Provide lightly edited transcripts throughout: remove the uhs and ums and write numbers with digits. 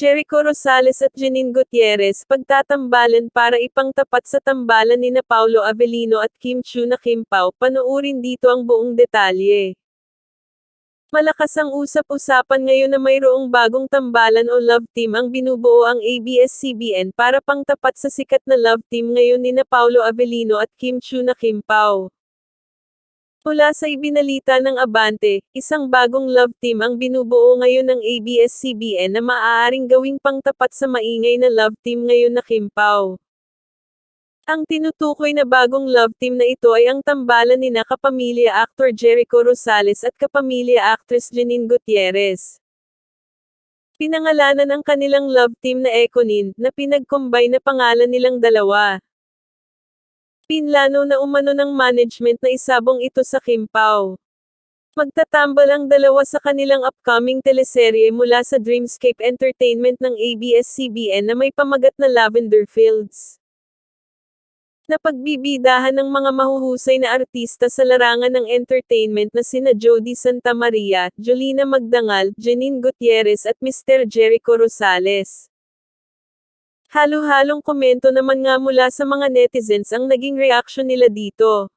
Jericho Rosales at Janine Gutierrez pagtatambalan para ipangtapat sa tambalan nina Paulo Avellino at Kim Chiu na Kim Pao. Panoorin dito ang buong detalye. Malakas ang usap-usapan ngayon na mayroong bagong tambalan o love team ang binubuo ang ABS-CBN para pangtapat sa sikat na love team ngayon nina Paulo Avellino at Kim Chiu na Kim Pao. Mula sa ibinalita ng Abante, isang bagong love team ang binubuo ngayon ng ABS-CBN na maaaring gawing pangtapat sa maingay na love team ngayon na Kim Pao. Ang tinutukoy na bagong love team na ito ay ang tambalan nina kapamilya actor Jericho Rosales at kapamilya actress Janine Gutierrez. Pinangalanan ang kanilang love team na Ekonin, na pinag-combine na pangalan nilang dalawa. Pinlano na umano ng management na isabong ito sa Kim Pao. Magtatambal ang dalawa sa kanilang upcoming teleserye mula sa Dreamscape Entertainment ng ABS-CBN na may pamagat na Lavender Fields. Napagbibidahan ng mga mahuhusay na artista sa larangan ng entertainment na sina Jody Santa Maria, Jolina Magdangal, Janine Gutierrez at Mr. Jericho Rosales. Halo-halong komento naman nga mula sa mga netizens ang naging reaksyon nila dito.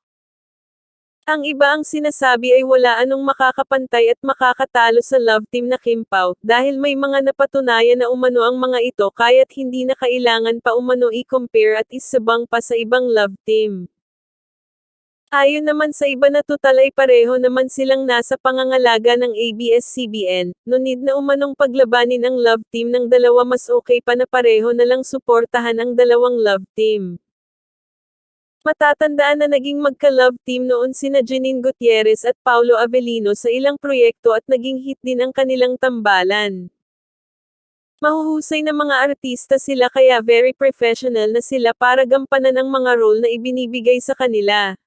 Ang iba ang sinasabi ay wala anong makakapantay at makakatalo sa love team na Kim Pao, dahil may mga napatunayan na umano ang mga ito kaya't hindi na kailangan pa umano i-compare at isabang pa sa ibang love team. Ayon naman sa iba na tutal ay pareho naman silang nasa pangangalaga ng ABS-CBN, no need na umanong paglabanin ang love team ng dalawa, mas okay pa na pareho na lang suportahan ang dalawang love team. Matatandaan na naging magka-love team noon sina Janine Gutierrez at Paulo Avellino sa ilang proyekto at naging hit din ang kanilang tambalan. Mahuhusay na mga artista sila kaya very professional na sila para gampanan ang mga role na ibinibigay sa kanila.